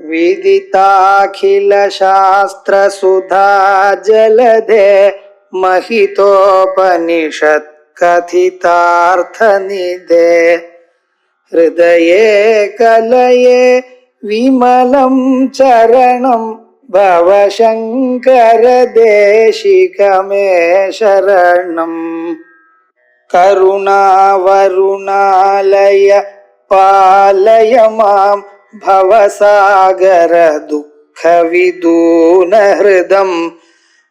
विदिताखिलशास्त्रसुधा जलधे महितोपनिषत् कथितार्थनिधे हृदये कलये विमलं चरणं भवशङ्कर देशिकमे शरणम् करुणावरुणालय पालय मां भवसागर दुःखविदूनहृदं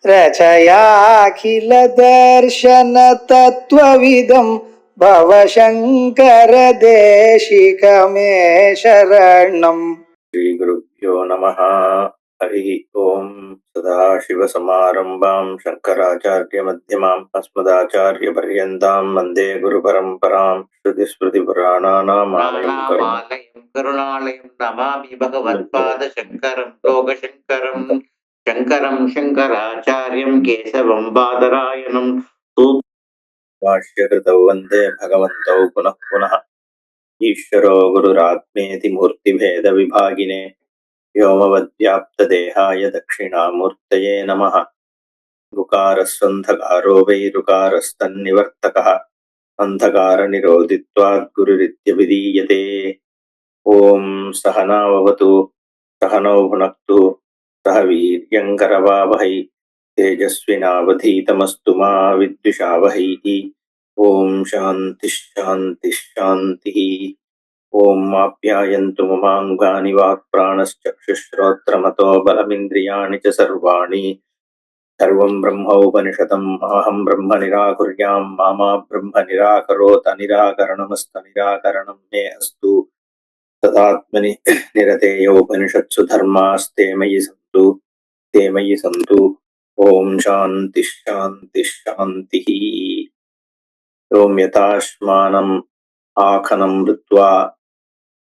रचयाखिल दर्शन तत्त्वविदं भवशङ्कर देशिकमे शरणम्। श्री गुरुभ्यो नमः। हरि ओम। सदाशिवसमारम्भां शङ्कराचार्यमध्यमाम् अस्मदाचार्यपर्यन्तां वन्दे गुरुपरम्परां। श्रुतिस्मृतिपुराणानाम् आलयं करुणालयं नमामि भगवत्पादशङ्करं लोकशङ्करं शङ्करं शङ्कराचार्यं केशवं बादरायणं भाष्यकृतौ वन्दे भगवन्तौ पुनः पुनः। ईश्वरो गुरुरात्मेति मूर्तिभेदविभागिने व्योमवद्व्याप्तदेहाय दक्षिणामूर्तये नमः। ऋकारस्वन्धकारो वै ऋकारस्तन्निवर्तकः अन्धकारनिरोधित्वात् गुरुरित्यभिधीयते। ॐ सहनाववतु सहनौ भुनक्तु सह वीर्यङ्करवावहै तेजस्विनावधीतमस्तु मा विद्विषावहै। ॐ शान्तिः शान्तिः शान्तिः। ॐ आप्यायन्तु ममाङ्गानि वाक्प्राणश्चक्षुश्रोत्रमतो बलमिन्द्रियाणि च सर्वाणि सर्वं ब्रह्मोपनिषदम् अहं ब्रह्म निराकुर्यां मा ब्रह्म निराकरोत् निराकरणमस्तु निराकरणं मे अस्तु। तदात्मनि निरतेयोपनिषत्सु धर्मास्ते मयि सन्तु ते मयि सन्तु। ॐ शान्तिः शान्तिः शान्तिः। ॐ यथाश्मानम् आखनं वृत्वा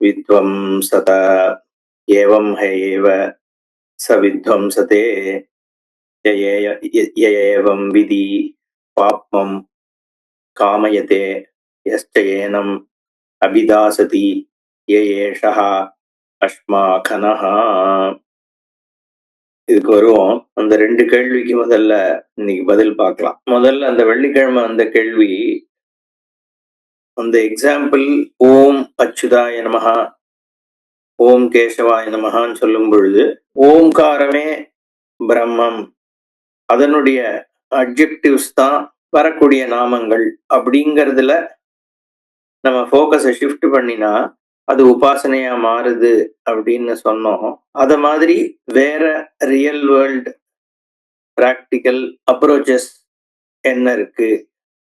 विध्वंसत एवं हैव स विध्वंसते य एवं विधि पाप्मं कामयते यश्च एनम् अभिदासति य एषः அஸ்மாகனஹ. இதுக்கு வருவோம். அந்த ரெண்டு கேள்விக்கு முதல்ல இன்னைக்கு பதில் பார்க்கலாம். முதல்ல அந்த வெள்ளிக்கிழமை அந்த கேள்வி, அந்த எக்ஸாம்பிள் ஓம் அச்சுதாய நமஹ ஓம் கேசவாய நமஹான்னு சொல்லும் பொழுது ஓம்காரமே பிரம்மம், அதனுடைய அட்ஜெக்டிவ்ஸ் தான் வரக்கூடிய நாமங்கள் அப்படிங்கிறதுல நம்ம ஃபோக்கஸை ஷிஃப்ட் பண்ணினா அது உபாசனையா மாறுது அப்படின்னு சொன்னோம். அத மாதிரி வேற ரியல் வேர்ல்டு பிராக்டிக்கல் அப்ரோச்சஸ் என்ன இருக்கு,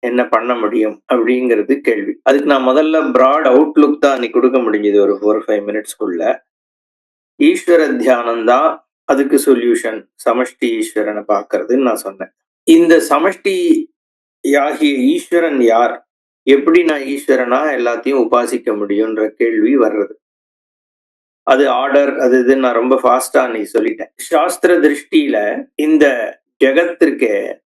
என்ன பண்ண முடியும் அப்படிங்கிறது கேள்வி. அதுக்கு நான் முதல்ல பிராட் அவுட்லுக் தான் அன்னைக்கு கொடுக்க முடிஞ்சது ஒரு 4-5 மினிட்ஸ்க்குள்ள. ஈஸ்வர தியானம் தான் அதுக்கு சொல்யூஷன், சமஷ்டி ஈஸ்வரனை பார்க்கறதுன்னு நான் சொன்னேன். இந்த சமஷ்டி ஆகிய ஈஸ்வரன் யார், எப்படி நான் ஈஸ்வரனா எல்லாத்தையும் உபாசிக்க முடியும்ன்ற கேள்வி வர்றது. அது ஆர்டர் அது இது நான் ரொம்ப ஃபாஸ்டா அன்னைக்கு சொல்லிட்டேன். சாஸ்திர திருஷ்டியில இந்த ஜெகத்திற்கு,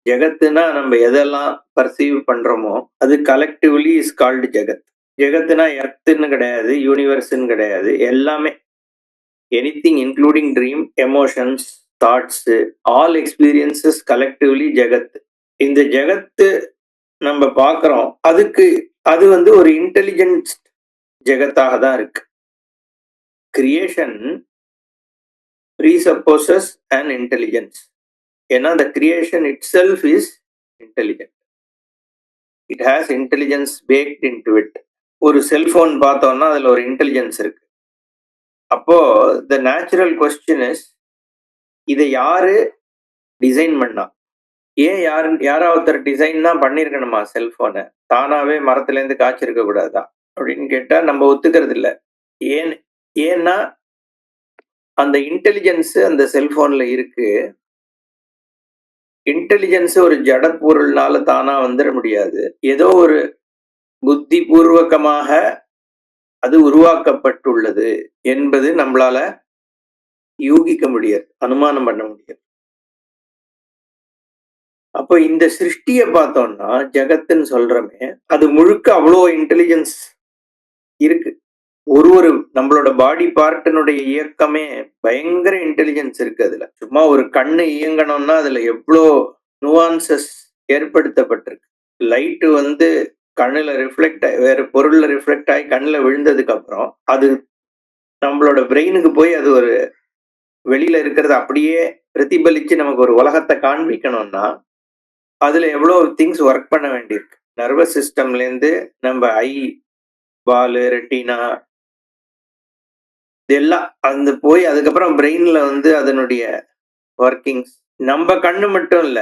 ஜெகத்துனா நம்ம எதெல்லாம் பர்சீவ் பண்றோமோ அது கலெக்டிவ்லி இஸ் கால்டு ஜெகத். ஜெகத்துனா எர்த்துன்னு கிடையாது, யூனிவர்ஸ்ன்னு கிடையாது, எல்லாமே anything including dream, emotions, thoughts, all experiences collectively ஜெகத். இந்த ஜெகத்து நம்ம பார்க்கிறோம், அதுக்கு அது ஒரு இன்டெலிஜென்ஸ் ஜெகத்தாக தான் இருக்கு. Creation presupposes an intelligence. ஏன்னா the creation itself is intelligent. It has intelligence baked into it. ஒரு செல்போன் பார்த்தோம்னா அதுல ஒரு இன்டெலிஜென்ஸ் இருக்கு. அப்போ the natural question is, இதை யாரு டிசைன் பண்ணா? ஏன் யாராவது டிசைன் தான் பண்ணிருக்கணுமா செல்போனை? தானாவே மரத்துல இருந்து காய்ச்சிருக்க கூடாதா அப்படின்னு கேட்டா நம்ம ஒத்துக்கிறது இல்லை. ஏன்னா அந்த இன்டெலிஜென்ஸ் அந்த செல்போன்ல இருக்கு. இன்டெலிஜென்ஸ் ஒரு ஜட பொருள்னால தானா வந்துட முடியாது. ஏதோ ஒரு புத்தி பூர்வகமாக அது உருவாக்கப்பட்டுள்ளது என்பது நம்மளால யூகிக்க முடியாது, அனுமானம் பண்ண முடியாது. அப்போ இந்த சிருஷ்டியை பார்த்தோம்னா ஜகத்துன்னு சொல்றமே, அது முழுக்க அவ்வளோ இன்டெலிஜென்ஸ் இருக்கு. ஒரு நம்மளோட பாடி பார்ட்டினுடைய இயக்கமே பயங்கர இன்டெலிஜென்ஸ் இருக்கு அதுல. சும்மா ஒரு கண்ணு இயங்கணும்னா அதுல எவ்வளோ நுவான்சஸ் ஏற்படுத்தப்பட்டிருக்கு. லைட்டு வந்து கண்ணுல ரிஃப்ளெக்ட் ஆகி வேற பொருள்ல ரிஃப்ளெக்ட் ஆகி கண்ணுல விழுந்ததுக்கு அப்புறம் அது நம்மளோட பிரெயினுக்கு போய் அது ஒரு வெளியில இருக்கிறது அப்படியே பிரதிபலிச்சு நமக்கு ஒரு உலகத்தை காண்பிக்கணும்னா அதுல எவ்வளவு திங்ஸ் ஒர்க் பண்ண வேண்டியிருக்கு. நர்வஸ் சிஸ்டம்ல இருந்து நம்ம ஐ பாலு ரெட்டினா இதெல்லாம் அந்த போய் அதுக்கப்புறம் பிரெயின்ல வந்து அதனுடைய ஒர்க்கிங்ஸ். நம்ம கண்ணு மட்டும் இல்ல,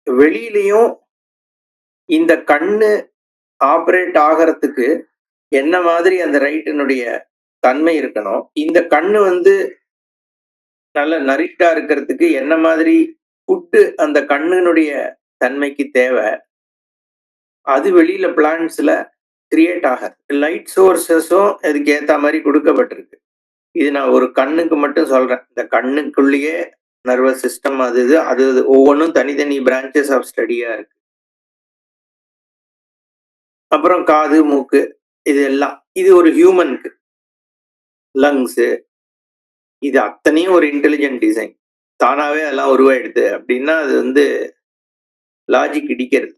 வெளியிலயும் இந்த கண்ணு ஆப்ரேட் ஆகிறதுக்கு என்ன மாதிரி அந்த ரைட்டினுடைய தன்மை இருக்கணும், இந்த கண்ணு வந்து நல்ல நரிஷ்டா இருக்கிறதுக்கு என்ன மாதிரி ஃபுட்டு அந்த கண்ணினுடைய தன்மைக்கு தேவை, அது வெளியில பிளான்ட்ஸ்ல கிரியேட் ஆகாது. லைட் சோர்சஸும் அதுக்கு ஏத்த மாதிரி கொடுக்கப்பட்டிருக்கு. இது நான் ஒரு கண்ணுக்கு மட்டும் சொல்றேன். இந்த கண்ணுக்குள்ளேயே நர்வஸ் சிஸ்டம் அது இது அது ஒவ்வொன்றும் தனித்தனி பிரான்ச்சஸ் ஆஃப் ஸ்டடியா இருக்கு. அப்புறம் காது மூக்கு இது எல்லாம் இது ஒரு ஹியூமனுக்கு லங்ஸ் இது அத்தனையும் ஒரு இன்டெலிஜென்ட் டிசைன். தானாவே அதெல்லாம் உருவாயிடுது அப்படின்னா அது வந்து லாஜிக் இடிக்கிறது.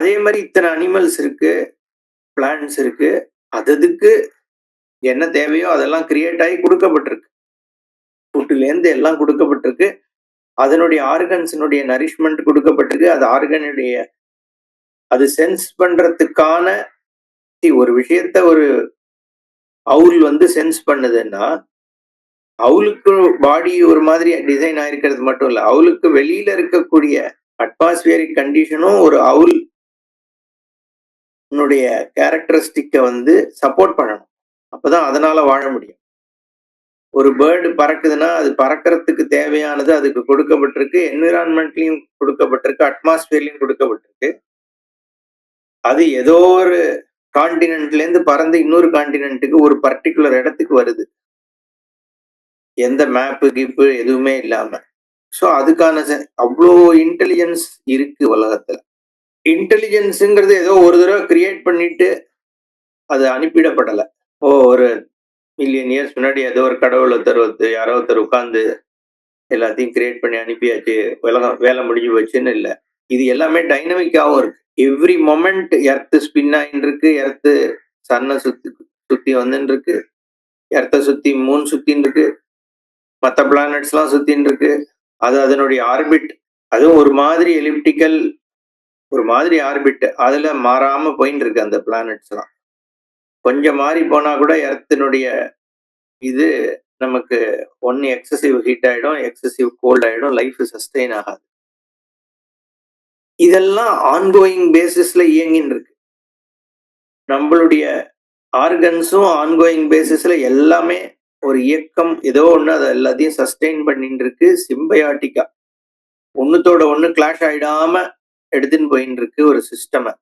அதே மாதிரி இத்தனை அனிமல்ஸ் இருக்கு, பிளான்ட்ஸ் இருக்கு, அதுக்கு என்ன தேவையோ அதெல்லாம் கிரியேட் ஆகி கொடுக்கப்பட்டிருக்கு. ஃபுட்டுலேருந்து எல்லாம் கொடுக்கப்பட்டிருக்கு. அதனுடைய ஆர்கன்ஸினுடைய நரிஷ்மெண்ட் கொடுக்கப்பட்டிருக்கு. அது ஆர்கனுடைய அது சென்ஸ் பண்றதுக்கான ஒரு விஷயத்த ஒரு அவுல் வந்து சென்ஸ் பண்ணுதுன்னா அவுலுக்கு பாடி ஒரு மாதிரி டிசைன் ஆயிருக்கிறது மட்டும் இல்ல, அவுலுக்கு வெளியில இருக்கக்கூடிய அட்மாஸ்பியரிக் கண்டிஷனும் ஒரு அவுல் கேரக்டரிஸ்டிக்க வந்து சப்போர்ட் பண்ணணும். அப்பதான் அதனால வாழ முடியும். ஒரு பேர்டு பறக்குதுன்னா அது பறக்கிறதுக்கு தேவையானது அதுக்கு கொடுக்கப்பட்டிருக்கு, என்விரான்மெண்ட்லயும் கொடுக்கப்பட்டிருக்கு, அட்மாஸ்பியர்லயும் கொடுக்கப்பட்டிருக்கு. அது ஏதோ ஒரு கான்டினென்ட்ல இருந்து பறந்து இன்னொரு கான்டினென்ட்டுக்கு ஒரு பர்டிகுலர் இடத்துக்கு வருது, எந்த மேப்பு கிப்பு எதுவுமே இல்லாம. ஸோ அதுக்கான அவ்வளோ இன்டெலிஜென்ஸ் இருக்கு உலகத்துல. இன்டெலிஜென்ஸுங்கிறது ஏதோ ஒரு தடவை கிரியேட் பண்ணிட்டு அது அனுப்பிடப்படலை. ஒரு மில்லியன் இயர்ஸ் முன்னாடி ஏதோ ஒரு கடவுள் ஒருத்தர் யாரோ ஒருத்தர் உட்காந்து எல்லாத்தையும் கிரியேட் பண்ணி அனுப்பியாச்சு, உலகம் வேலை முடிஞ்சு போச்சுன்னு இல்லை. இது எல்லாமே டைனமிக்காகவும் இருக்கு. எவ்ரி மொமெண்ட் எர்த்து ஸ்பின் ஆயின்னு இருக்கு, எர்த்து சன்னை சுத்தி வந்துன்னு இருக்கு, எர்த்தை சுத்தி மூன் சுத்தின்னு இருக்கு, மற்ற பிளானட்ஸ் எல்லாம் சுத்தின்னு இருக்கு. அது அதனுடைய ஆர்பிட், அதுவும் ஒரு மாதிரி எலிப்டிக்கல் ஒரு மாதிரி ஆர்பிட், அதுல மாறாம போயின்னு இருக்கு அந்த பிளானட்ஸ் எல்லாம். கொஞ்சம் மாறி போனா கூட எர்த்தினுடைய இது நமக்கு ஒன்னு எக்ஸசிவ் ஹீட் ஆயிடும், எக்ஸசிவ் கோல்ட் ஆயிடும், லைஃப் சஸ்டெயின் ஆகாது. இதெல்லாம் ஆன்கோயிங் பேசிஸ்ல இயங்கின்னு இருக்கு. நம்மளுடைய ஆர்கன்ஸும் ஆன்கோயிங் பேசிஸ்ல எல்லாமே ஒரு இயக்கம், ஏதோ ஒண்ணு அதை எல்லாத்தையும் சஸ்டெயின் பண்ணிட்டு இருக்கு. சிம்பயாட்டிக்கா ஒண்ணுத்தோட ஒண்ணு கிளாஷ் ஆயிடாம எடுத்துன்னு போயின்னு இருக்கு ஒரு சிஸ்டமை.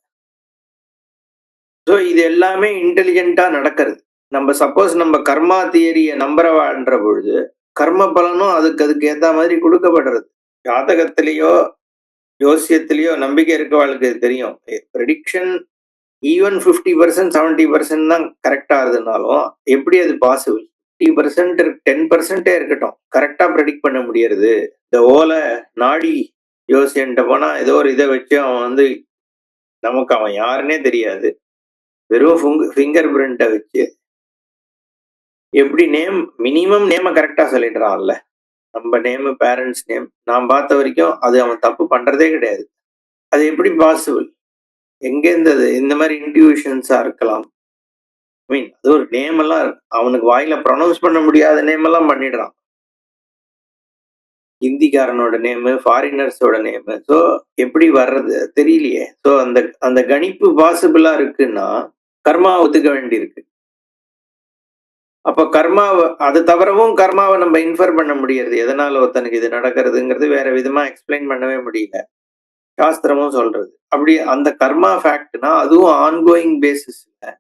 ஸோ இது எல்லாமே இன்டெலிஜென்ட்டா நடக்கிறது. நம்ம சப்போஸ் நம்ம கர்மா தியரிய நம்புறவான்ற பொழுது கர்ம பலனும் அதுக்கு ஏத்த மாதிரி கொடுக்கப்படுறது. ஜாதகத்திலேயோ ஜோசியத்திலேயோ நம்பிக்கை இருக்கவாளுக்கு தெரியும். ப்ரெடிக்ஷன் ஈவன் 50% 70% தான் கரெக்டா இருந்ததுனாலும் எப்படி அது பாசிபிள்? 50% 10% இருக்கட்டும், கரெக்டா ப்ரெடிக்ட் பண்ண முடியறது. இந்த ஓலை நாடி ஜோசியன்ட்ட போனா ஏதோ ஒரு இதை வச்சு அவன் வந்து நமக்கு அவன் யாருன்னே தெரியாது, வெறும் ஃபிங்கர் பிரிண்ட்டை வச்சு எப்படி மினிமம் நேமை கரெக்டா சொல்லிடுறான்ல. நம்ம நேம், பேரண்ட்ஸ் நேம் நான் பார்த்த வரைக்கும் அது அவன் தப்பு பண்றதே கிடையாது. அது எப்படி பாசிபிள்? எங்க இருந்தது இந்த மாதிரி இன்ட்யூஷன்ஸா இருக்கலாம்? மீன் அது ஒரு நேம் எல்லாம் அவனுக்கு வாயில ப்ரொனவுன்ஸ் பண்ண முடியாத நேம் எல்லாம் பண்ணிடுறான். ஹிந்திக்காரனோட நேமு, ஃபாரினர்ஸோட நேமு. ஸோ எப்படி வர்றது தெரியலையே. ஸோ அந்த கணிப்பு பாசிபிளா இருக்குன்னா கர்மா ஒத்துக்க வேண்டியிருக்கு. அப்ப கர்மாவை அது தவிரவும் கர்மாவை நம்ம இன்ஃபர் பண்ண முடியாது. எதனால ஒருத்தனுக்கு இது நடக்கிறதுங்கிறது வேற விதமா எக்ஸ்பிளைன் பண்ணவே முடியல. சாஸ்திரமும் சொல்றது அப்படி. அந்த கர்மா ஃபேக்ட்னா அதுவும் ஆன்கோயிங் பேசிஸ்ல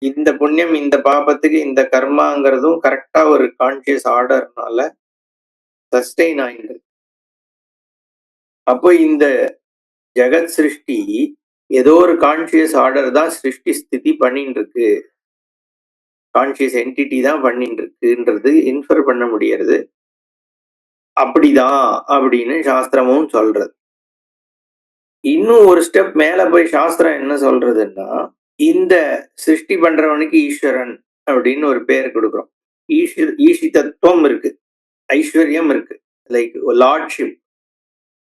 இந்த புண்ணியம் இந்த பாபத்துக்கு இந்த கர்மாங்கிறதும் கரெக்டா ஒரு கான்சியஸ் ஆர்டர்னால சஸ்டெயின் ஆயிடுது. அப்போ இந்த ஜெகத் சிருஷ்டி ஏதோ ஒரு கான்சியஸ் ஆர்டர் தான் சிருஷ்டி ஸ்திதி பண்ணிட்டு இருக்கு, கான்சியஸ் என்டிட்டி தான் பண்ணிட்டு இருக்குன்றது இன்ஃபர் பண்ண முடியறது. அப்படிதான் அப்படின்னு சாஸ்திரமும் சொல்றது. இன்னும் ஒரு ஸ்டெப் மேல போய் சாஸ்திரம் என்ன சொல்றதுன்னா, இந்த சிருஷ்டி பண்றவனுக்கு ஈஸ்வரன் அப்படின்னு ஒரு பேர் கொடுக்குறோம். ஈஷிதத்துவம் இருக்கு, ஐஸ்வர்யம் இருக்கு, லைக் லார்ட்ஷிப்.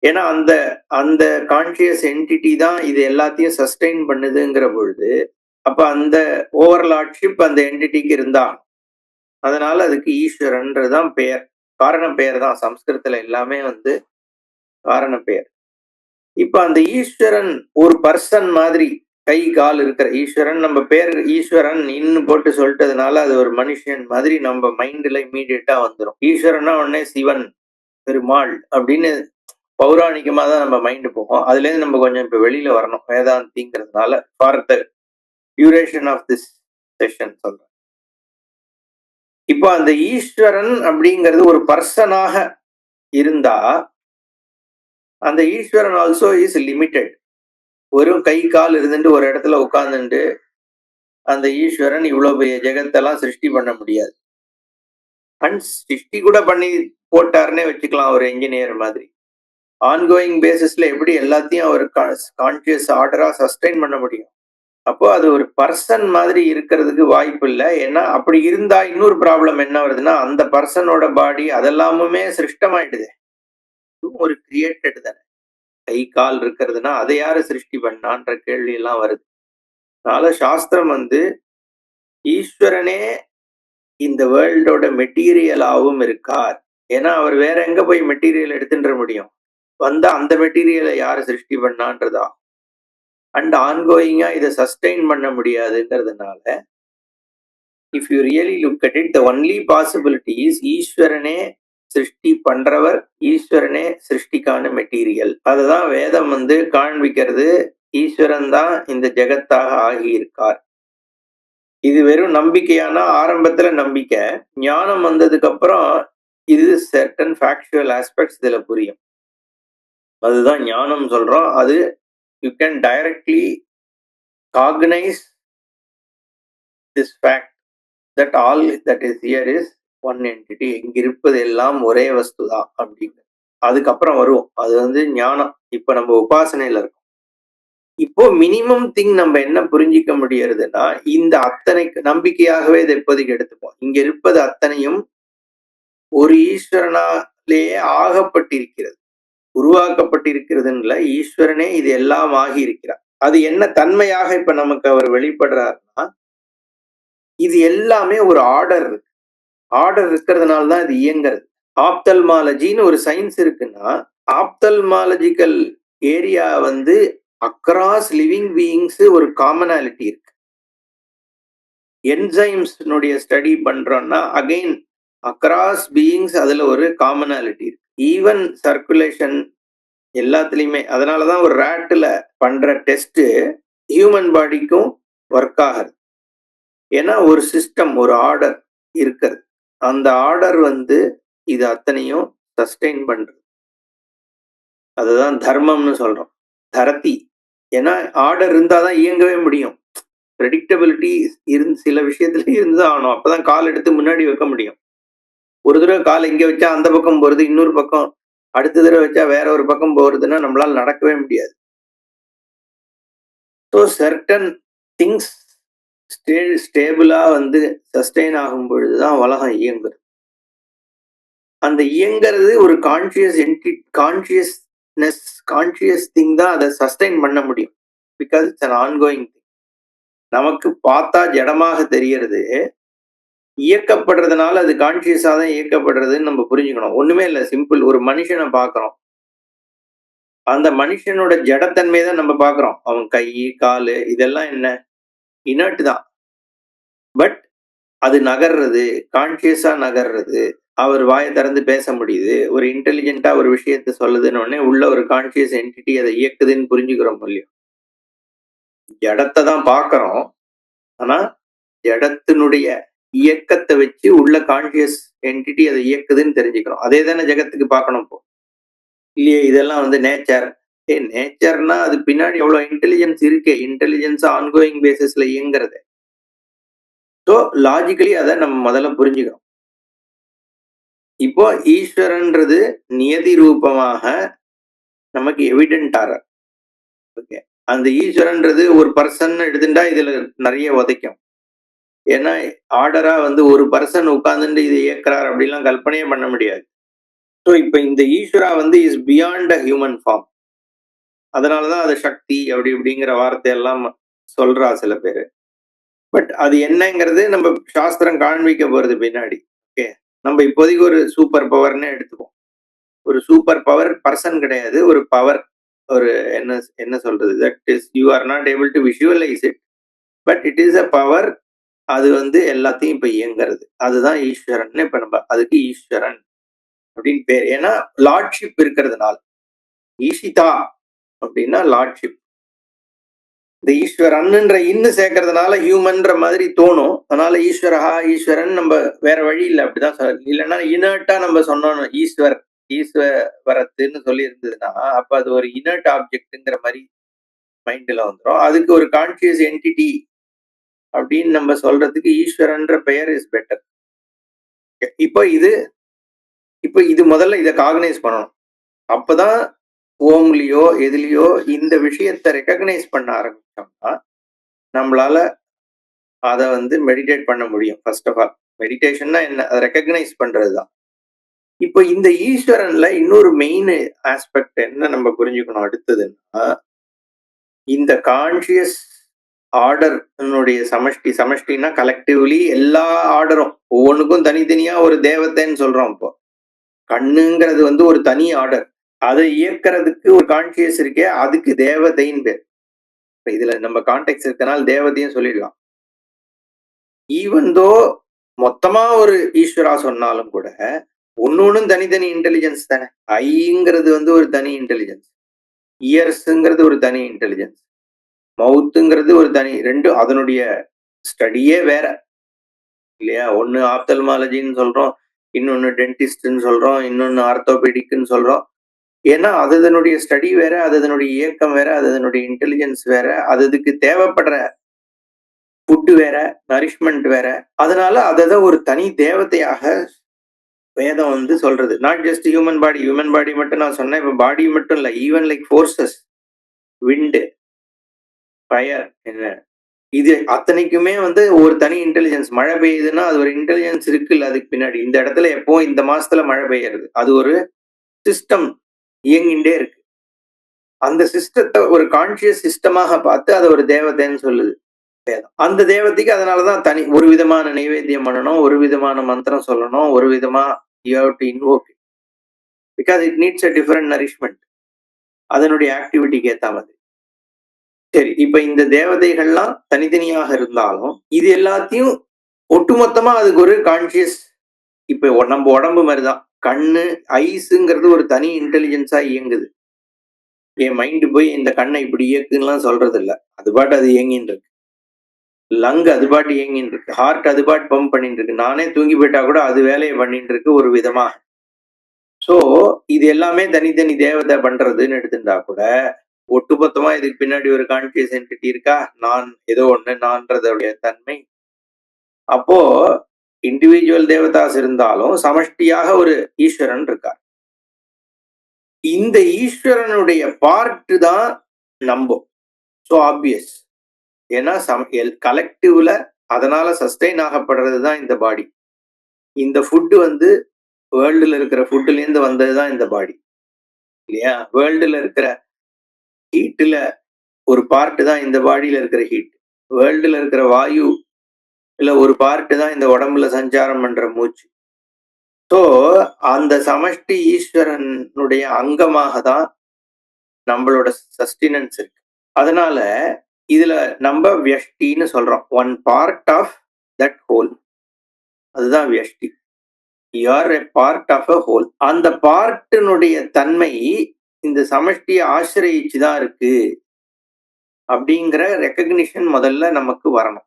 ஏன்னா அந்த அந்த கான்சியஸ் என்டிட்டி தான் இது எல்லாத்தையும் சஸ்டெயின் பண்ணுதுங்கிற பொழுது, அப்ப அந்த ஓவர்லார்ட்ஷிப் அந்த என்டிட்டிக்கு இருந்தா, அதனால அதுக்கு ஈஸ்வரன்றதுதான் பெயர், காரண பெயர் தான். சம்ஸ்கிருதத்துல எல்லாமே காரண பெயர். இப்ப அந்த ஈஸ்வரன் ஒரு பர்சன் மாதிரி கை கால் இருக்கிற ஈஸ்வரன், நம்ம பேர் ஈஸ்வரன் இன்னும் போட்டு சொல்லிட்டதுனால அது ஒரு மனுஷன் மாதிரி நம்ம மைண்ட்ல இமீடியட்டா வந்துடும். ஈஸ்வரன்னா உடனே சிவன், பெருமாள் அப்படின்னு பௌராணிகமா தான் நம்ம மைண்டு போகும். அதுல இருந்து நம்ம கொஞ்சம் இப்ப வெளியில வரணும் வேதாந்திங்கிறதுனால. For the duration of this session சொல்றேன். இப்போ அந்த ஈஸ்வரன் அப்படிங்கிறது ஒரு பர்சனாக இருந்தா, அந்த ஈஸ்வரன் ஆல்சோ இஸ் லிமிட்டெட். வெறும் கை கால் இருந்துட்டு ஒரு இடத்துல உட்கார்ந்துட்டு அந்த ஈஸ்வரன் இவ்வளவு பெரிய ஜெகத்தெல்லாம் சிருஷ்டி பண்ண முடியாது. அண்ட் சிருஷ்டி கூட பண்ணி போட்டாருன்னே வச்சுக்கலாம் ஒரு என்ஜினியர் மாதிரி. ஆன்கோயிங் பேசிஸ்ல எப்படி எல்லாத்தையும் அவர் கான்சியஸ் ஆர்டரா சஸ்டெயின் பண்ண முடியும்? அப்போ அது ஒரு பர்சன் மாதிரி இருக்கிறதுக்கு வாய்ப்பு இல்லை. ஏன்னா அப்படி இருந்தா இன்னொரு ப்ராப்ளம் என்ன வருதுன்னா, அந்த பர்சனோட பாடி அதெல்லாமுமே சிருஷ்டமாயிடுது, ஒரு கிரியேட்டட் தானே. கை கால் இருக்கிறதுனா அதை யாரு சிருஷ்டி பண்ணான்ற கேள்வி எல்லாம் வருது. அதனால சாஸ்திரம் ஈஸ்வரனே இந்த வேர்ல்டோட மெட்டீரியலாவும் இருக்கார். ஏன்னா அவர் வேற எங்க போய் மெட்டீரியல் எடுத்துட்டு முடியும்? வந்தா அந்த மெட்டீரியலை யாரு சிருஷ்டி பண்ணான்றதா. அண்ட் ஆன்கோயிங்கா இதை சஸ்டெயின் பண்ண முடியாதுங்கிறதுனால, if you really look at it, the only possibility is ஈஸ்வரனே சிருஷ்டி பண்றவர், ஈஸ்வரனே சிருஷ்டிக்கான மெட்டீரியல். அதுதான் வேதம் காண்பிக்கிறது. ஈஸ்வரன் தான் இந்த ஜெகத்தாக ஆகியிருக்கார். இது வெறும் நம்பிக்கையானா ஆரம்பத்துல நம்பிக்கை, ஞானம் வந்ததுக்கு அப்புறம் இது சர்டன் ஃபேக்சுவல் ஆஸ்பெக்ட்ஸ் இதுல புரியும். அதுதான் ஞானம் சொல்றோம். அது you can directly cognize this fact that all that is here is one entity. இங்க இருப்பது எல்லாம் ஒரே வஸ்து தான் அப்படிங்க. அதுக்கப்புறம் வரும் அது ஞானம். இப்ப நம்ம உபாசனையில இருக்கோம். இப்போ மினிமம் திங் நம்ம என்ன புரிஞ்சிக்க முடியறதுன்னா, இந்த அத்தனை நம்பிக்கையாகவே இதை இப்போதைக்கு எடுத்துப்போம். இங்க இருப்பது அத்தனையும் ஒரு ஈஸ்வரனாலேயே ஆகப்பட்டிருக்கிறது, உருவாக்கப்பட்டிருக்கிறதுல ஈஸ்வரனே இது எல்லாம் ஆகி இருக்கிறார். அது என்ன தன்மையாக இப்ப நமக்கு அவர் வெளிப்படுறாருன்னா, இது எல்லாமே ஒரு ஆர்டர் இருக்கு. ஆர்டர் இருக்கிறதுனால தான் இது இயங்குறது. ஆப்தல்மாலஜின்னு ஒரு சயின்ஸ் இருக்குன்னா, ஆப்தல்மாலஜிக்கல் ஏரியா அக்ராஸ் லிவிங் பீயிங்ஸ் ஒரு காமனாலிட்டி இருக்கு. என்சைம்ஸ்னுடைய ஸ்டடி பண்றோம்னா அகைன் அக்ராஸ் பீயிங்ஸ் அதுல ஒரு காமனாலிட்டி இருக்கு. ஈவன் சர்க்குலேஷன் எல்லாத்துலயுமே. அதனாலதான் ஒரு ரேட்ல பண்ற டெஸ்ட் ஹியூமன் பாடிக்கும் ஒர்க் ஆகுது. ஏன்னா ஒரு சிஸ்டம், ஒரு ஆர்டர் இருக்கிறது. அந்த ஆர்டர் இது அத்தனையும் சஸ்டெயின் பண்றது. அதுதான் தர்மம்னு சொல்றோம். தரதி. ஏன்னா ஆர்டர் இருந்தாதான் இயங்கவே முடியும். ப்ரெடிக்டபிலிட்டி சில விஷயத்துல இருந்துதான் ஆகணும். அப்பதான் கால் எடுத்து முன்னாடி வைக்க முடியும். ஒரு தடவை கால் இங்க வச்சா அந்த பக்கம் போறது, இன்னொரு பக்கம் அடுத்த தடவை வச்சா வேற ஒரு பக்கம் போறதுன்னா நம்மளால நடக்கவே முடியாது. ஸோ சர்டன் திங்ஸ் ஸ்டேபிளா சஸ்டெயின் ஆகும் பொழுதுதான் உலகம் இயங்குறது. அந்த இயங்கிறது ஒரு கான்சியஸ் திங் தான் அதை சஸ்டெயின் பண்ண முடியும். Because it's an ongoing thing. நமக்கு பார்த்தா ஜடமாக தெரியறது, இயக்கப்படுறதுனால அது கான்சியஸா தான் இயக்கப்படுறதுன்னு நம்ம புரிஞ்சுக்கணும். ஒண்ணுமே இல்லை, சிம்பிள். ஒரு மனுஷனை பார்க்கிறோம், அந்த மனுஷனோட ஜடத்தன்மை தான் நம்ம பார்க்கிறோம். அவன் கை காலு இதெல்லாம் என்ன, இனர்ட் தான். பட் அது நகர்றது, கான்சியஸா நகர்றது. அவர் வாயை திறந்து பேச முடியுது, ஒரு இன்டெலிஜென்ட்டா ஒரு விஷயத்த சொல்லுதுன்னு உடனே உள்ள ஒரு கான்சியஸ் என்டிட்டி அதை இயக்குதுன்னு புரிஞ்சுக்கிறோம் இல்லையா? ஜடத்தை தான் பார்க்கிறோம், ஆனா ஜடத்தினுடைய இயக்கத்தை வச்சு உள்ள கான்சியஸ் என்டிட்டி அதை இயக்குதுன்னு தெரிஞ்சுக்கிறோம். அதே தானே ஜெகத்துக்கு பார்க்கணும் இப்போ இல்லையே? இதெல்லாம் நேச்சர், நேச்சர்னா அது பின்னாடி எவ்வளவு இன்டெலிஜென்ஸ் இருக்கு, இன்டெலிஜென்ஸ் ஆன்கோயிங் பேசிஸ்ல இயங்குறது. ஸோ லாஜிக்கலி அதை நம்ம முதல்ல புரிஞ்சுக்கிறோம். இப்போ ஈஸ்வரன்றது நியதி ரூபமாக நமக்கு எவிடென்ட் ஆறார். ஓகே, அந்த ஈஸ்வரன்றது ஒரு பர்சன் எடுத்துட்டா இதுல நிறைய உதைக்கும். ஏன்னா ஆர்டரா வந்து ஒரு பர்சன் உட்கார்ந்துட்டு இதை இயக்குறார் அப்படிலாம் கல்பனையே பண்ண முடியாது. ஸோ இப்ப இந்த ஈஸ்வரா வந்து is beyond a human form. அதனாலதான் அது சக்தி அப்படி இப்படிங்கிற வார்த்தையெல்லாம் சொல்றா சில பேரு. பட் அது என்னங்கிறது நம்ம சாஸ்திரம் காண்பிக்க போறது பின்னாடி. ஓகே, நம்ம இப்போதைக்கு ஒரு சூப்பர் பவர்னு எடுத்துப்போம். ஒரு சூப்பர் பவர் பர்சன் கிடையாது, ஒரு பவர். ஒரு என்ன என்ன சொல்றது, that is you are not able to visualise it, but it is a power. அது வந்து எல்லாத்தையும் இப்ப இயங்குறது, அதுதான் ஈஸ்வரன். இப்ப நம்ம அதுக்கு ஈஸ்வரன் அப்படின்னு பேர். ஏன்னா லார்ட்ஷிப் இருக்கிறதுனால. ஈஷிதா அப்படின்னா லார்ட்ஷிப். இந்த ஈஸ்வரன்ன்ற இன்னு சேர்க்கறதுனால ஹியூமன்ற மாதிரி தோணும். அதனால ஈஸ்வரஹா ஈஸ்வரன் நம்ம வேற வழி இல்லை, அப்படிதான் சொல்ல. இல்லைன்னா இனர்ட்டா நம்ம சொன்னோம் ஈஸ்வர் ஈஸ்வரத்துன்னு சொல்லி இருந்ததுன்னா அப்ப அது ஒரு இனர்ட் ஆப்ஜெக்ட்ங்கிற மாதிரி மைண்ட்ல வந்துடும். அதுக்கு ஒரு கான்சியஸ் என்டிட்டி அப்படின்னு நம்ம சொல்றதுக்கு ஈஸ்வரன்ற பெயர் இஸ் பெட்டர். இப்போ இது முதல்ல இதை காகனைஸ் பண்ணணும். அப்பதான் ஓம்லயோ எதுலயோ இந்த விஷயத்தை ரெக்கக்னைஸ் பண்ண ஆரம்பிச்சோம்னா நம்மளால அதை வந்து மெடிடேட் பண்ண முடியும். ஃபர்ஸ்ட் ஆஃப் ஆல் மெடிடேஷன்னா என்ன, அதை ரெக்கக்னைஸ் பண்றதுதான். இப்போ இந்த ஈஸ்வரன்ல இன்னொரு மெயின் ஆஸ்பெக்ட் என்ன நம்ம புரிஞ்சுக்கணும் அடுத்ததுன்னா, இந்த கான்சியஸ் ஆர்டர்னுடைய சமஷ்டினா கலெக்டிவ்லி எல்லா ஆர்டரும் ஒவ்வொன்றுக்கும் தனித்தனியா ஒரு தேவதைன்னு சொல்றோம். இப்போ கண்ணுங்கிறது வந்து ஒரு தனி ஆர்டர், அதை இயக்கிறதுக்கு ஒரு கான்சியஸ் இருக்கே, அதுக்கு தேவதைன்னு பேர். இதுல நம்ம கான்டெக்ட் இருக்கனால தேவதையும் சொல்லிடலாம். ஈவன் தோ மொத்தமா ஒரு ஈஸ்வரா சொன்னாலும் கூட ஒன்னொன்னும் தனித்தனி இன்டெலிஜென்ஸ் தானே. ஐங்கிறது வந்து ஒரு தனி இன்டெலிஜென்ஸ், இயர்ஸ்ங்கிறது ஒரு தனி இன்டெலிஜென்ஸ், மவுத்துங்கிறது ஒரு தனி, ரெண்டும் அதனுடைய ஸ்டடியே வேற இல்லையா. ஒன்னு ஆப்தல்மாலஜின்னு சொல்றோம், இன்னொன்னு டென்டிஸ்ட்னு சொல்றோம், இன்னொன்னு ஆர்த்தோபெடிக்னு சொல்றோம். ஏன்னா அது அதனுடைய ஸ்டடி வேற, அது அதனுடைய இயக்கம் வேற, அது அதனுடைய இன்டெலிஜென்ஸ் வேற, அதுக்கு தேவைப்படுற ஃபுட்டு வேற, நரிஷ்மெண்ட் வேற. அதனால அதை ஒரு தனி தேவதையாக வேதம் வந்து சொல்றது. நாட் ஜஸ்ட் ஹியூமன் பாடி மட்டும் நான் சொன்னேன். இப்ப பாடி மட்டும் இல்ல, ஈவன் லைக் ஃபோர்சஸ், விண்டு, ஃபயர், என்ன இது அத்தனைக்குமே வந்து ஒரு தனி இன்டெலிஜென்ஸ். மழை பெய்யுதுன்னா அது ஒரு இன்டெலிஜென்ஸ் இருக்குல்ல அதுக்கு பின்னாடி. இந்த இடத்துல எப்போ இந்த மாசத்துல மழை பெய்யறது, அது ஒரு சிஸ்டம் இயங்கிண்டே இருக்கு. அந்த சிஸ்டத்தை ஒரு கான்சியஸ் சிஸ்டமாக பார்த்து அதை ஒரு தேவதைன்னு சொல்லுது வேதம். அந்த தேவதைக்கு அதனாலதான் தனி ஒரு விதமான நைவேத்தியம் பண்ணணும், ஒரு விதமான மந்திரம் சொல்லணும், ஒரு விதமா you have to invoke it because it needs a different nourishment, அதனுடைய ஆக்டிவிட்டிக்கு ஏத்த மாதிரி. சரி, இப்ப இந்த தேவதைகள்லாம் தனித்தனியாக இருந்தாலும் இது எல்லாத்தையும் ஒட்டுமொத்தமா அதுக்கு ஒரு கான்சியஸ். இப்ப நம்ம உடம்பு மாதிரிதான் கண்ணு, ஐஸுங்கிறது ஒரு தனி இன்டெலிஜென்ஸா இயங்குது. என் மைண்டு போய் இந்த கண்ணை இப்படி இயக்குலாம் சொல்றது இல்ல, அது பாட்டு அது இயங்கின்னு இருக்கு. லங் அது பாட்டு இயங்கின்னு இருக்கு, ஹார்ட் அது பாட்டு பம்ப் பண்ணிட்டு இருக்கு. நானே தூங்கி போயிட்டா கூட அது வேலையை பண்ணிட்டு இருக்கு ஒரு விதமா. சோ இது எல்லாமே தனித்தனி தேவதை பண்றதுன்னு எடுத்துட்டா கூட ஒட்டுமொத்தமா இதுக்கு பின்னாடி ஒரு கான்சியஸ் என்டிட்டி இருக்கா, நான் ஏதோ ஒண்ணு, நான்றதுடைய தன்மை. அப்போ இண்டிவிஜுவல் தேவதாஸ் இருந்தாலும் சமஷ்டியாக ஒரு ஈஸ்வரன் இருக்கார். இந்த ஈஸ்வரனுடைய பார்ட் தான் நம்ம. ஸோ ஆப்வியஸ், ஏன்னா கலெக்டிவ்ல அதனால சஸ்டெயின் ஆகப்படுறதுதான் இந்த பாடி. இந்த ஃபுட்டு வந்து வேர்ல்டுல இருக்கிற ஃபுட்டுல இருந்து வந்ததுதான் இந்த பாடி இல்லையா. வேர்ல்டுல இருக்கிற ஹீட்ல ஒரு பார்ட்டு தான் இந்த பாடியில இருக்கிற ஹீட். வேர்ல்டுல இருக்கிற வாயு இல்ல ஒரு பார்ட்டு தான் இந்த உடம்புல சஞ்சாரம் பண்ற மூச்சு. ஸோ அந்த சமஷ்டி ஈஸ்வரனுடைய அங்கமாக தான் நம்மளோட சஸ்டினன்ஸ் இருக்கு. அதனால இதுல நம்ம வியஷ்டின்னு சொல்றோம், one part of that whole, அதுதான் வியஷ்டி. You are a part of a whole. அந்த பார்ட்டினுடைய தன்மை இந்த சமஷ்டியை ஆசிரியிச்சுதான் இருக்கு அப்படிங்கிற ரெக்கக்னிஷன் முதல்ல நமக்கு வரணும்.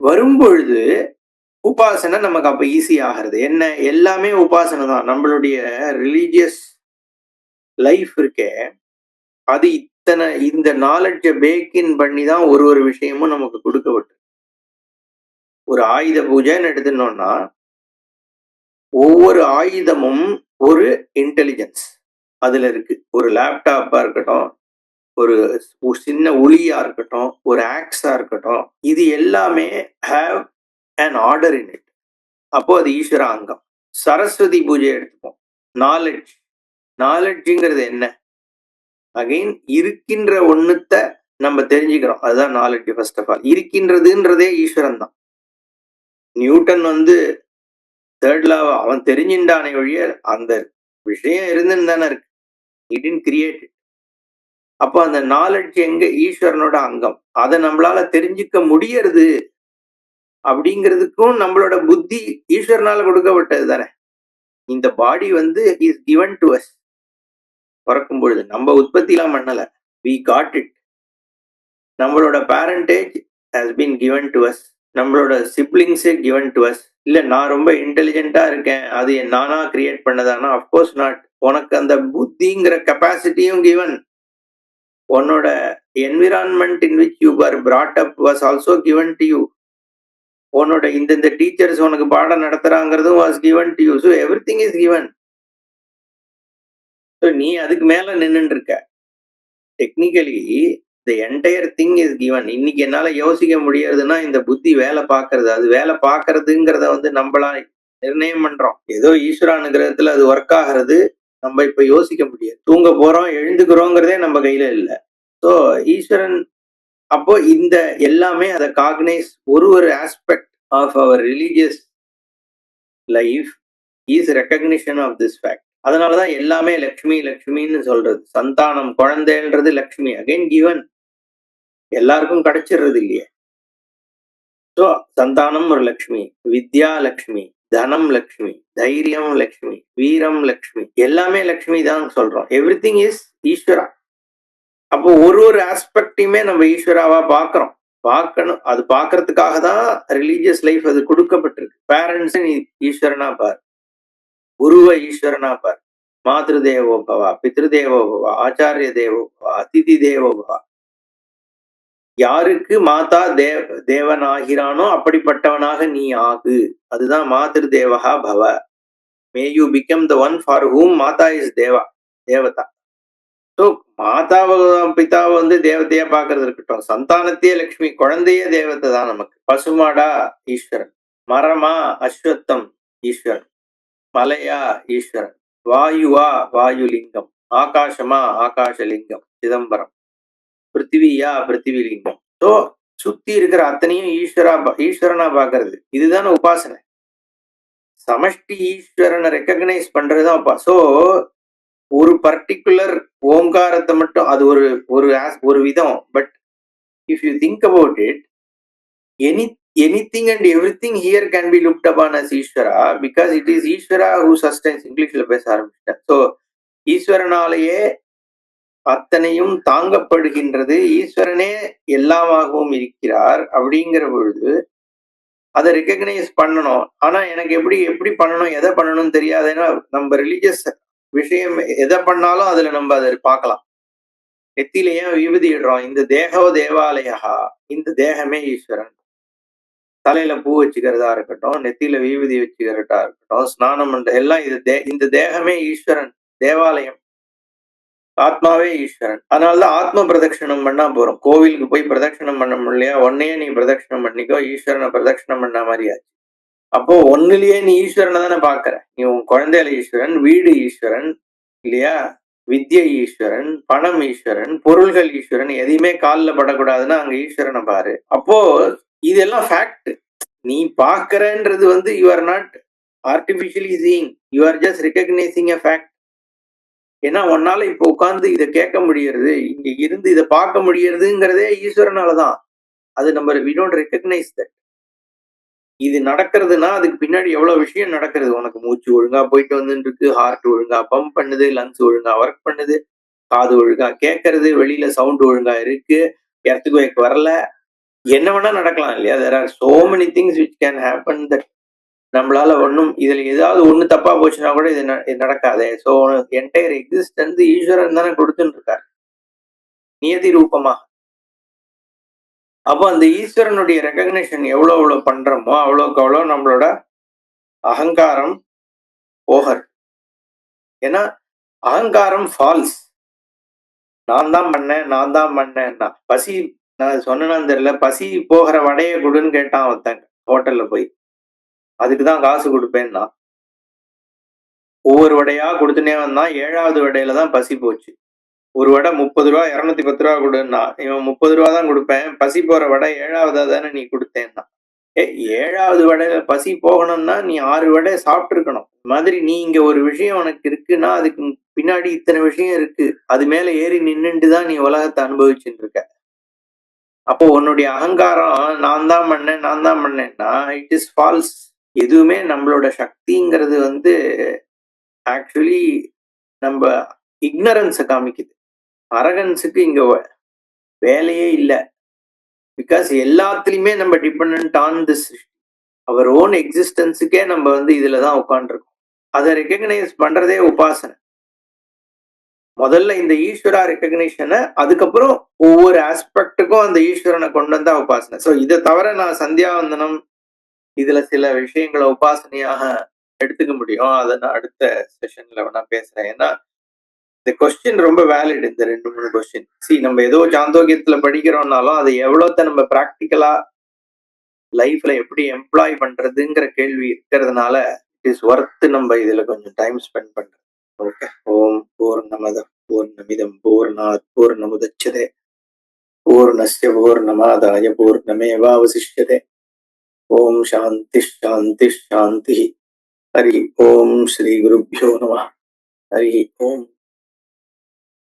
வரும்பொழுது உபாசனை நமக்கு அப்ப ஈஸி ஆகிறது. என்ன, எல்லாமே உபாசனை தான். நம்மளுடைய ரிலீஜியஸ் லைஃப் இருக்கே, அது இத்தனை இந்த நாலெட்ஜை பேக்கின் பண்ணி தான் ஒரு விஷயமும் நமக்கு கொடுக்கப்பட்டு. ஒரு ஆயுத பூஜைன்னு எடுத்துனோம்னா ஒவ்வொரு ஆயுதமும் ஒரு இன்டெலிஜென்ஸ் அதுல இருக்கு. ஒரு லேப்டாப்பா இருக்கட்டும், ஒரு சின்ன உளியா இருக்கட்டும், ஒரு ஆக்ஸா இருக்கட்டும், இது எல்லாமே have an order in it. அப்போ அது ஈஸ்வர அங்கம். சரஸ்வதி பூஜை எடுத்துப்போம். நாலெட்ஜ். நாலெட்ஜுங்கிறது என்ன? அகைன் இருக்கின்ற ஒண்ணுத்த நம்ம தெரிஞ்சுக்கிறோம். அதுதான் நாலெட்ஜ். ஃபர்ஸ்ட் ஆஃப் ஆல் இருக்கின்றதுன்றதே ஈஸ்வரன் தான். நியூட்டன் தேர்ட் லா அவன் தெரிஞ்சின்றானே ஒழிய அந்த விஷயம் இருந்துன்னு தானே இருக்கு. He didn't create it. அப்போ அந்த நாலெட்ஜ் எங்க? ஈஸ்வரனோட அங்கம். அதை நம்மளால தெரிஞ்சுக்க முடியறது அப்படிங்கிறதுக்கும் நம்மளோட புத்தி ஈஸ்வரனால கொடுக்கப்பட்டது தானே. இந்த body is given to us. பிறக்கும் பொழுது நம்ம உற்பத்தி எல்லாம் பண்ணல. we got it. நம்மளோட parentage has been given to us. நம்மளோட சிப்ளிங்ஸே given to us. இல்ல நான் ரொம்ப இன்டெலிஜென்ட்டா இருக்கேன், அது நானா கிரியேட் பண்ணதானா? Of course not. உனக்கு அந்த புத்திங்கிற கெப்பாசிட்டியும் given. உன்னோட environment in which you were brought up was also given to you. உன்னோட இந்த டீச்சர்ஸ் உனக்கு பாடம் நடத்துறாங்கிறதும் was given to you. So everything is given. So நீ அதுக்கு மேல நின்னுட்டு இருக்க. Technically the entire thing is given. இன்னைக்கு என்னால யோசிக்க முடியறதுன்னா இந்த புத்தி வேலை பார்க்கறது. அது வேலை பார்க்கறதுங்கிறத நம்மளா நிர்ணயம் பண்றோம். ஏதோ ஈஸ்வர அனுகிரகத்துல அது ஒர்க் ஆகிறது. நம்ம இப்ப யோசிக்க முடியாது. தூங்க போறோம், எழுந்துக்கிறோங்கிறதே நம்ம கையில இல்ல. ஸோ ஈஸ்வரன் அப்போ இந்த எல்லாமே அதை காக்னைஸ் ஒரு aspect of our religious life is recognition of this fact. அதனாலதான் எல்லாமே லக்ஷ்மி லக்ஷ்மின்னு சொல்றது. சந்தானம் குழந்தைன்றது லக்ஷ்மி. Again given. எல்லாருக்கும் கிடைச்சிடுறது இல்லையே. ஸோ சந்தானம் ஒரு லக்ஷ்மி, வித்யா லக்ஷ்மி, தனம் லக்ஷ்மி, தைரியம் லக்ஷ்மி, வீரம் லக்ஷ்மி, எல்லாமே லக்ஷ்மி தான் சொல்றோம். எவ்ரி திங் இஸ் ஈஸ்வரா. அப்போ ஒரு ஆஸ்பெக்டையுமே நம்ம ஈஸ்வராவா பார்க்கறோம். பார்க்கணும். அது பார்க்கறதுக்காக தான் ரிலீஜியஸ் லைஃப் அது கொடுக்கப்பட்டிருக்கு. பேரண்ட்ஸ் ஈஸ்வரனா பார், குருவை ஈஸ்வரனா பார், மாத்ரு தேவோபவா, பித்ரு தேவோபவா, ஆச்சாரிய தேவோபவா, அதிதி தேவோபவா. யாருக்கு மாதா தேவன் ஆகிறானோ அப்படிப்பட்டவனாக நீ ஆகு. அதுதான் மாத்ரு தேவகா பவ. மே you become the one for whom Mata is Devatha. So மாதாவை பிதாவை தேவதையா பார்க்கறது இருக்கட்டும். சந்தானத்தையே லட்சுமி, குழந்தையே தேவதை தான் நமக்கு. பசுமாடா ஈஸ்வரன், மரமா அஸ்வத்தம் ஈஸ்வரன், மலையா ஈஸ்வரன், வாயுவா வாயுலிங்கம், ஆகாசமா ஆகாசலிங்கம் சிதம்பரம், பிருத்திவியா பிருத்திவிலிங்கம். ஸோ சுத்தி இருக்கிற அத்தனையும் ஈஸ்வரனா பார்க்கறது. இதுதானே உபாசனை. சமஷ்டி ஈஸ்வரனை ரெக்கக்னைஸ் பண்றதுதான் உபா. ஸோ ஒரு பர்டிகுலர் ஓங்காரத்தை மட்டும் அது ஒரு விதம். But if you think about it, anything and everything here can be looked upon as ஈஸ்வரா, because it is ஈஸ்வரா who sustains. இங்கிலீஷ்ல பேச ஆரம்பிச்சிட்டேன். ஸோ ஈஸ்வரனாலேயே அத்தனையும் தாங்கப்படுகின்றது. ஈஸ்வரனே எல்லாமாகவும் இருக்கிறார். அப்படிங்கிற பொழுது அதை ரெக்கக்னைஸ் பண்ணணும். ஆனா எனக்கு எப்படி பண்ணணும், எதை பண்ணணும்னு தெரியாது. ஏன்னா நம்ம ரிலீஜியஸ் விஷயம் எதை பண்ணாலும் அதுல நம்ம அதை பார்க்கலாம். நெத்தியில ஏன் விபூதி இடுறோம்? இந்த தேகோ தேவாலயா, இந்த தேகமே ஈஸ்வரன். தலையில பூ வச்சுக்கிறதா இருக்கட்டும், நெத்தியில விபூதி வச்சுக்கிறதா இருக்கட்டும், ஸ்நானம் பண்ற எல்லாம் இந்த தேகமே ஈஸ்வரன், தேவாலயம். ஆத்மாவே ஈஸ்வரன். அதனாலதான் ஆத்ம பிரதட்சணம் பண்ணா போறோம். கோவிலுக்கு போய் பிரதட்சணம் பண்ண முடியலையா, ஒன்னையே நீ பிரதட்சணம் பண்ணிக்கோ, ஈஸ்வரனை பிரதட்சணம் பண்ண மாதிரியாச்சு. அப்போ ஒன்னுலயே நீ ஈஸ்வரனை தானே பாக்குற. நீ உன் குழந்தையில ஈஸ்வரன், வீடு ஈஸ்வரன் இல்லையா, வித்யை ஈஸ்வரன், பணம் ஈஸ்வரன், பொருள்கள் ஈஸ்வரன். எதையுமே காலில் படக்கூடாதுன்னா அங்க ஈஸ்வரனை பாரு. அப்போ இதெல்லாம் ஃபேக்ட். நீ பாக்குறன்றது you are not artificially seeing, you are just recognizing a fact. ஏன்னா உன்னால இப்ப உட்கார்ந்து இதை கேட்க முடியறது, இங்க இருந்து இதை பார்க்க முடியறதுங்கிறதே ஈஸ்வரனாலதான். அது நம்ம we don't recognize that. இது நடக்கிறதுனா அதுக்கு பின்னாடி எவ்வளவு விஷயம் நடக்கிறது. உனக்கு மூச்சு ஒழுங்கா போயிட்டு வந்துட்டு இருக்கு, ஹார்ட் ஒழுங்கா பம்ப் பண்ணுது, லங்ஸ் ஒழுங்கா ஒர்க் பண்ணுது, காது ஒழுங்கா கேட்கறது, வெளியில சவுண்ட் ஒழுங்கா இருக்கு, எர்த்குவேக் வரல, என்ன வேணா நடக்கலாம் இல்லையா. there are so many things which can happen that நம்மளால ஒண்ணும் இதுல ஏதாவது ஒண்ணு தப்பா போச்சுன்னா கூட இது நடக்காதே. சோ என்டையர் எக்ஸிஸ்டன்ஸ் ஈஸ்வரன் தானே கொடுத்துட்டு இருக்காரு நியதி ரூபமா. அப்போ அந்த ஈஸ்வரனுடைய ரெகக்னிஷன் எவ்வளவு எவ்வளவு பண்றோமோ அவ்வளவுக்கு அவ்வளவு நம்மளோட அகங்காரம் போகர். ஏன்னா அகங்காரம் ஃபால்ஸ். நான் தான் பண்ணேன்னா பசி, நான் சொன்னேன்னு தெரியல, பசி போகிற வடைய கொடுன்னு கேட்டான் ஒருத்தங்க ஹோட்டல்ல போய். அதுக்குதான் காசு கொடுப்பேன்னா ஒவ்வொரு வடையா கொடுத்துனே வந்தான். 7வது வடையில தான் பசி போச்சு. ஒரு வடை 30 ரூபா, 210 ரூபா கொடுன்னா இவன் 30 ரூபா தான் கொடுப்பேன், பசி போற வடை 7வதா தானே நீ கொடுத்தேன்னா. 7வது வடையில பசி போகணும்னா நீ 6 வடை சாப்பிட்டு இருக்கணும். மாதிரி நீ இங்க ஒரு விஷயம் உனக்கு இருக்குன்னா அதுக்கு பின்னாடி இத்தனை விஷயம் இருக்கு. அது மேல ஏறி நின்னுட்டு தான் நீ உலகத்தை அனுபவிச்சுட்டு இருக்க. அப்போ உன்னுடைய அகங்காரம் நான் தான் பண்ணேன்னா இட் இஸ் ஃபால்ஸ். எதுவுமே நம்மளோட சக்திங்கிறது ஆக்சுவலி நம்ம இக்னரன்ஸை காமிக்குது. அரகன்ஸுக்கு இங்க வேலையே இல்லை. பிகாஸ் எல்லாத்துலயுமே நம்ம depend on this our own எக்ஸிஸ்டன்ஸுக்கே நம்ம இதுலதான் உட்காந்துருக்கோம். அதை ரெகக்னைஸ் பண்றதே உபாசனை. முதல்ல இந்த ஈஸ்வரா ரெகக்னிஷனை, அதுக்கப்புறம் ஒவ்வொரு ஆஸ்பெக்டுக்கும் அந்த ஈஸ்வரனை கொண்டு வந்தா உபாசனை. ஸோ இதை தவிர நான் சந்தியாவந்தனம் இதுல சில விஷயங்களை உபாசனையாக எடுத்துக்க முடியும். அதை நான் அடுத்த செஷன்ல வேணா பேசுறேன். ஏன்னா இந்த கொஸ்டின் ரொம்ப வேலிட். இந்த 2-3 கொஸ்டின் நம்ம ஏதோ சாந்தோக்கியத்துல படிக்கிறோம்னாலும் அதை எவ்வளோத்த நம்ம பிராக்டிக்கலா லைஃப்ல எப்படி எம்ப்ளாய் பண்றதுங்கிற கேள்வி இருக்கிறதுனால இட் இஸ் ஒர்த் நம்ம இதுல கொஞ்சம் டைம் ஸ்பெண்ட் பண்றோம். ஓகே. ஓம் பூர்ணமத பூர்ணமிதம் பூர்ணாத் பூர்ணமுதச்யதே பூர்ணஸ்ய பூர்ணமாதாய பூர்ணமேவாவசிஷ்யதே. ஓம் சாந்தி சாந்தி சாந்தி. ஹரி ஓம் ஸ்ரீ குருப்யோ நமः. ஹரி ஓம்.